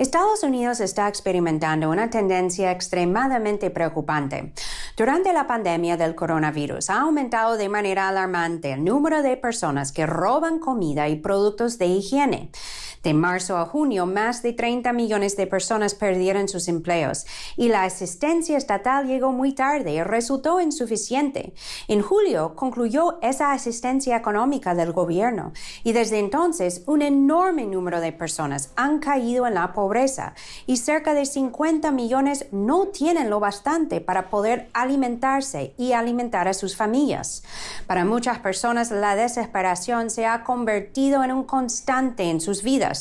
Estados Unidos está experimentando una tendencia extremadamente preocupante. Durante la pandemia del coronavirus ha aumentado de manera alarmante el número de personas que roban comida y productos de higiene. De marzo a junio, más de 30 millones de personas perdieron sus empleos y la asistencia estatal llegó muy tarde y resultó insuficiente. En julio concluyó esa asistencia económica del gobierno y desde entonces un enorme número de personas han caído en la pobreza y cerca de 50 millones no tienen lo bastante para poder alimentarse y alimentar a sus familias. Para muchas personas la desesperación se ha convertido en un constante en sus vidas.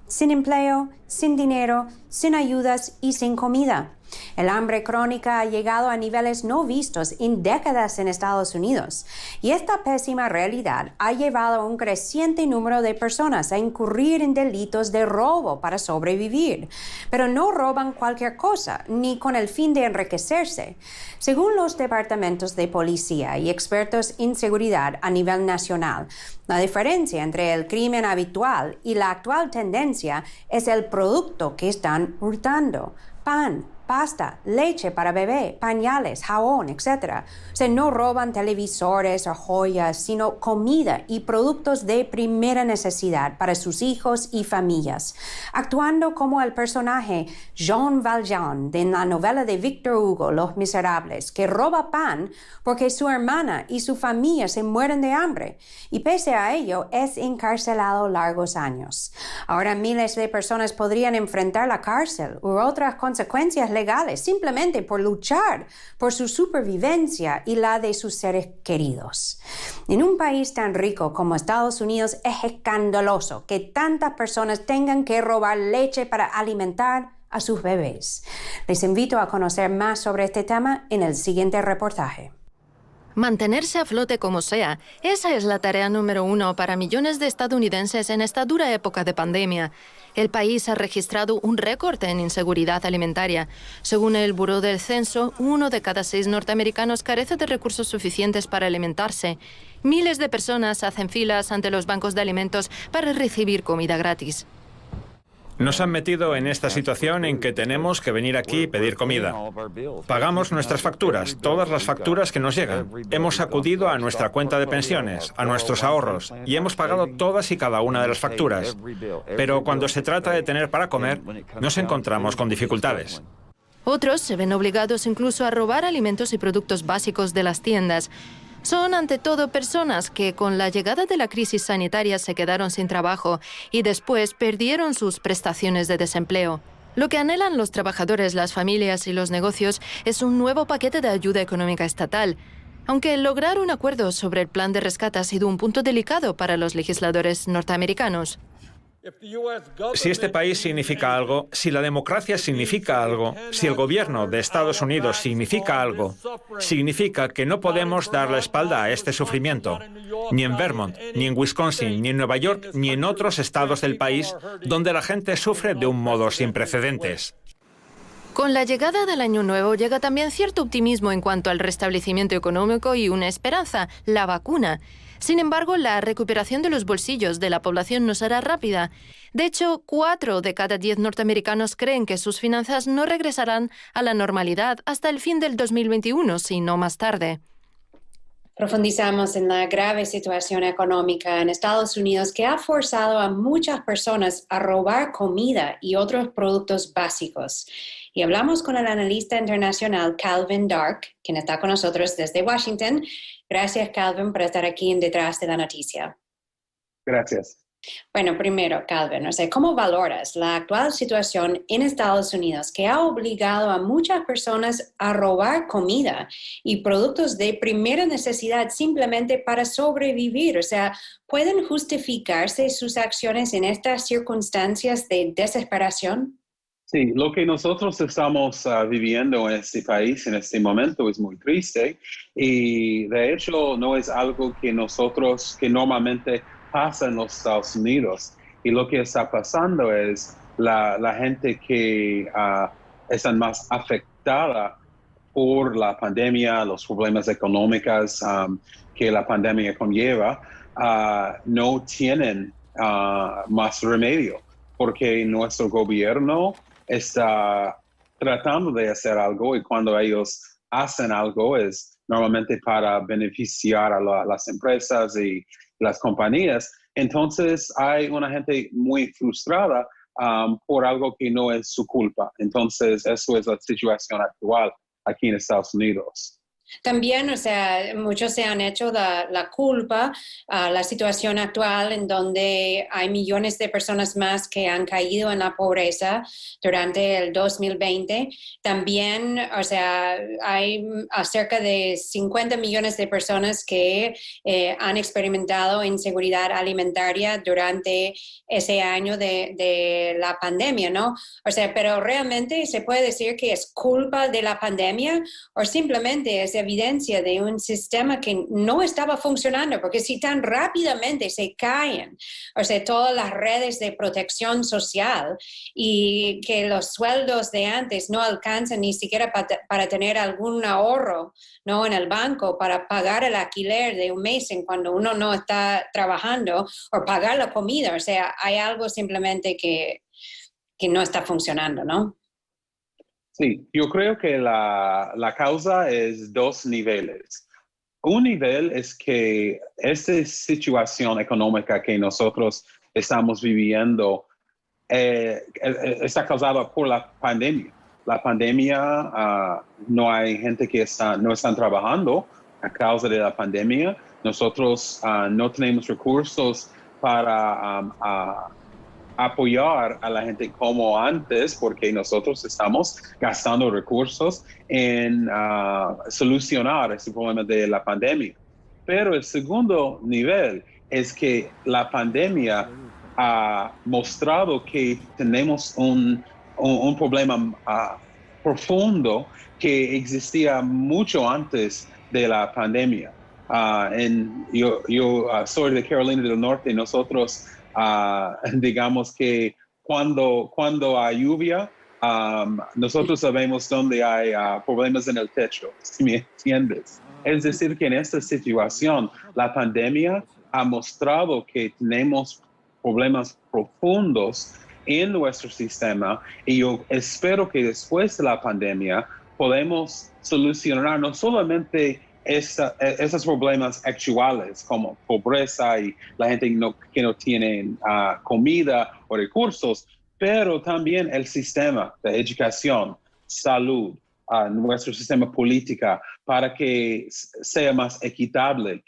Sin empleo, sin dinero, sin ayudas y sin comida. El hambre crónica ha llegado a niveles no vistos en décadas en Estados Unidos y esta pésima realidad ha llevado a un creciente número de personas a incurrir en delitos de robo para sobrevivir, pero no roban cualquier cosa ni con el fin de enriquecerse. Según los departamentos de policía y expertos en seguridad a nivel nacional, la diferencia entre el crimen habitual y la actual tendencia es el producto que están hurtando: pan, pasta, leche para bebé, pañales, jabón, etc. No roban televisores o joyas, sino comida y productos de primera necesidad para sus hijos y familias, actuando como el personaje Jean Valjean de la novela de Victor Hugo, Los Miserables, que roba pan porque su hermana y su familia se mueren de hambre y pese a ello es encarcelado largos años. Ahora miles de personas podrían enfrentar la cárcel u otras consecuencias legales simplemente por luchar por su supervivencia y la de sus seres queridos. En un país tan rico como Estados Unidos es escandaloso que tantas personas tengan que robar leche para alimentar a sus bebés. Les invito a conocer más sobre este tema en el siguiente reportaje. Mantenerse a flote como sea, esa es la tarea número uno para millones de estadounidenses en esta dura época de pandemia. El país ha registrado un récord en inseguridad alimentaria. Según el Buró del Censo, 1 de cada 6 norteamericanos carece de recursos suficientes para alimentarse. Miles de personas hacen filas ante los bancos de alimentos para recibir comida gratis. Nos han metido en esta situación en que tenemos que venir aquí y pedir comida. Pagamos nuestras facturas, todas las facturas que nos llegan. Hemos acudido a nuestra cuenta de pensiones, a nuestros ahorros, y hemos pagado todas y cada una de las facturas. Pero cuando se trata de tener para comer, nos encontramos con dificultades. Otros se ven obligados incluso a robar alimentos y productos básicos de las tiendas. Son, ante todo, personas que con la llegada de la crisis sanitaria se quedaron sin trabajo y después perdieron sus prestaciones de desempleo. Lo que anhelan los trabajadores, las familias y los negocios es un nuevo paquete de ayuda económica estatal. Aunque lograr un acuerdo sobre el plan de rescate ha sido un punto delicado para los legisladores norteamericanos. Si este país significa algo, si la democracia significa algo, si el gobierno de Estados Unidos significa algo, significa que no podemos dar la espalda a este sufrimiento, ni en Vermont, ni en Wisconsin, ni en Nueva York, ni en otros estados del país donde la gente sufre de un modo sin precedentes. Con la llegada del Año Nuevo llega también cierto optimismo en cuanto al restablecimiento económico y una esperanza: la vacuna. Sin embargo, la recuperación de los bolsillos de la población no será rápida. De hecho, 4 de cada 10 norteamericanos creen que sus finanzas no regresarán a la normalidad hasta el fin del 2021, si no más tarde. Profundizamos en la grave situación económica en Estados Unidos que ha forzado a muchas personas a robar comida y otros productos básicos. Y hablamos con el analista internacional Calvin Dark, quien está con nosotros desde Washington. Gracias, Calvin, por estar aquí en Detrás de la Noticia. Gracias. Bueno, primero, Calvin, ¿cómo valoras la actual situación en Estados Unidos que ha obligado a muchas personas a robar comida y productos de primera necesidad simplemente para sobrevivir? ¿Pueden justificarse sus acciones en estas circunstancias de desesperación? Sí, lo que nosotros estamos viviendo en este país en este momento es muy triste y de hecho no es algo que normalmente pasa en los Estados Unidos. Y lo que está pasando es la gente que está más afectada por la pandemia, los problemas económicos que la pandemia conlleva, no tienen más remedio. porque nuestro gobierno está tratando de hacer algo y cuando ellos hacen algo es normalmente para beneficiar a las empresas y las compañías. Entonces hay una gente muy frustrada por algo que no es su culpa. Entonces eso es la situación actual aquí en Estados Unidos. También, o sea, muchos se han hecho la culpa a la situación actual en donde hay millones de personas más que han caído en la pobreza durante el 2020. También, o sea, hay cerca de 50 millones de personas que han experimentado inseguridad alimentaria durante ese año de la pandemia, ¿no? O sea, pero realmente se puede decir que es culpa de la pandemia o simplemente es evidencia de un sistema que no estaba funcionando, porque si tan rápidamente se caen, o sea, todas las redes de protección social y que los sueldos de antes no alcanzan ni siquiera para tener algún ahorro, ¿no? En el banco para pagar el alquiler de un mes en cuando uno no está trabajando o pagar la comida, o sea, hay algo simplemente que no está funcionando, ¿no? Sí, yo creo que la causa es dos niveles. Un nivel es que esta situación económica que nosotros estamos viviendo está causada por la pandemia. La pandemia, no hay gente que no están trabajando a causa de la pandemia. Nosotros no tenemos recursos para apoyar a la gente como antes, porque nosotros estamos gastando recursos en solucionar ese problema de la pandemia. Pero el segundo nivel es que la pandemia ha mostrado que tenemos un problema profundo que existía mucho antes de la pandemia. Yo soy de Carolina del Norte y nosotros digamos que cuando hay lluvia, nosotros sabemos dónde hay problemas en el techo, ¿sí me entiendes? Es decir, que en esta situación, la pandemia ha mostrado que tenemos problemas profundos en nuestro sistema y yo espero que después de la pandemia podemos solucionar no solamente esos problemas actuales como pobreza y la gente que no tiene comida o recursos, pero también el sistema de educación, salud, nuestro sistema político, para que sea más equitable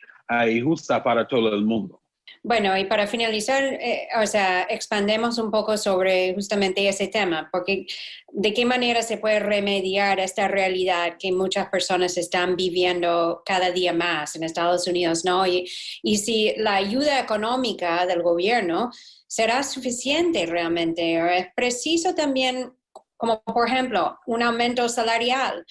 y justa para todo el mundo. Bueno, y para finalizar, o sea, expandemos un poco sobre justamente ese tema, porque de qué manera se puede remediar esta realidad que muchas personas están viviendo cada día más en Estados Unidos, ¿no? Y si la ayuda económica del gobierno será suficiente realmente, o es preciso también, como por ejemplo, un aumento salarial,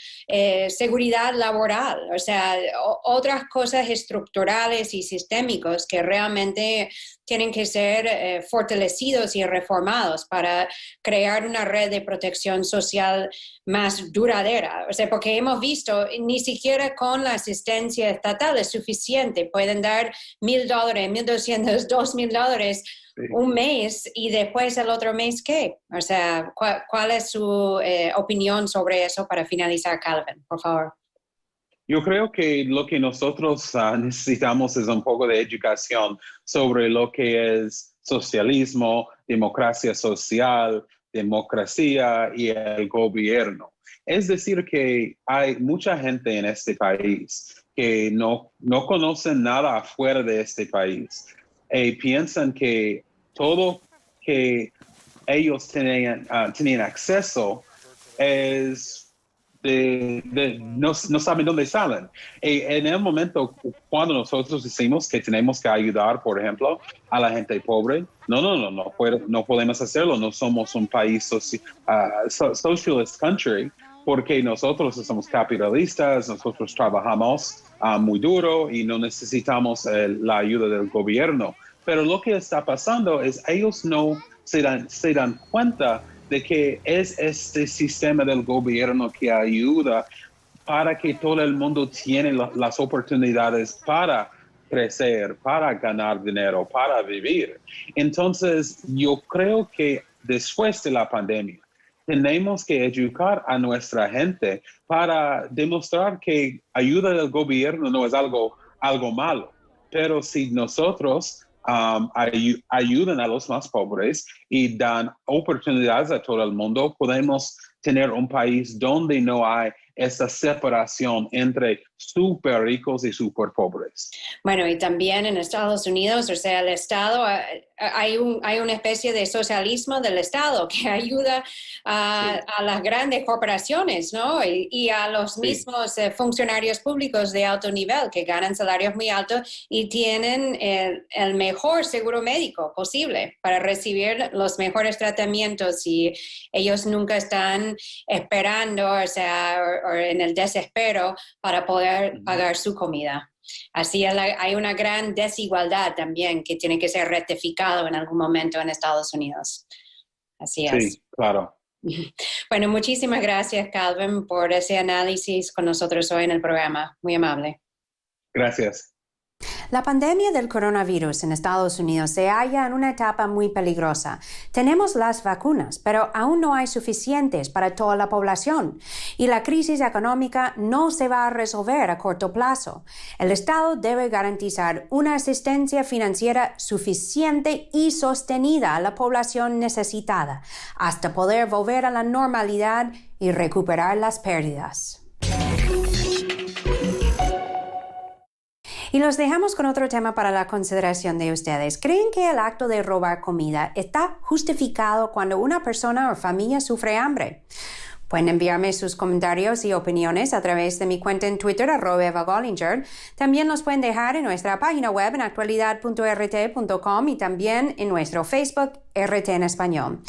seguridad laboral, o sea, otras cosas estructurales y sistémicos que realmente tienen que ser fortalecidos y reformados para crear una red de protección social más duradera. O sea, porque hemos visto, ni siquiera con la asistencia estatal es suficiente. Pueden dar $1,000, $1,200, $2,000 un mes y después el otro mes, ¿qué? O sea, ¿cuál es su opinión sobre eso para finalizar, Calvin, por favor? Yo creo que lo que nosotros necesitamos es un poco de educación sobre lo que es socialismo, democracia social, democracia y el gobierno. Es decir, que hay mucha gente en este país que no conocen nada afuera de este país y piensan que todo que ellos tenían acceso es no saben dónde salen. Y en el momento cuando nosotros decimos que tenemos que ayudar, por ejemplo, a la gente pobre, no podemos hacerlo. No somos un país socialist country, porque nosotros somos capitalistas, nosotros trabajamos muy duro y no necesitamos la ayuda del gobierno. Pero lo que está pasando es ellos no se dan cuenta de que es este sistema del gobierno que ayuda para que todo el mundo tiene las oportunidades para crecer, para ganar dinero, para vivir. Entonces, yo creo que después de la pandemia. Tenemos que educar a nuestra gente para demostrar que ayuda del gobierno no es algo malo, pero si nosotros ayudan a los más pobres y dan oportunidades a todo el mundo, podemos tener un país donde no hay esa separación entre súper ricos y súper pobres. Bueno, y también en Estados Unidos, o sea, el Estado, hay una especie de socialismo del Estado que ayuda a las grandes corporaciones, ¿no? Y a los mismos funcionarios públicos de alto nivel que ganan salarios muy altos y tienen el mejor seguro médico posible para recibir los mejores tratamientos, y ellos nunca están esperando, o sea, o en el desespero para poder pagar su comida. Así hay una gran desigualdad también que tiene que ser rectificado en algún momento en Estados Unidos. Así es. Sí, claro. Bueno, muchísimas gracias, Calvin, por ese análisis con nosotros hoy en el programa. Muy amable. Gracias. La pandemia del coronavirus en Estados Unidos se halla en una etapa muy peligrosa. Tenemos las vacunas, pero aún no hay suficientes para toda la población. Y la crisis económica no se va a resolver a corto plazo. El Estado debe garantizar una asistencia financiera suficiente y sostenida a la población necesitada, hasta poder volver a la normalidad y recuperar las pérdidas. Y los dejamos con otro tema para la consideración de ustedes. ¿Creen que el acto de robar comida está justificado cuando una persona o familia sufre hambre? Pueden enviarme sus comentarios y opiniones a través de mi cuenta en Twitter, @EvaGollinger. También los pueden dejar en nuestra página web en actualidad.rt.com y también en nuestro Facebook, RT en Español.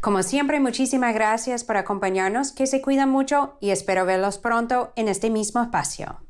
Como siempre, muchísimas gracias por acompañarnos, que se cuidan mucho y espero verlos pronto en este mismo espacio.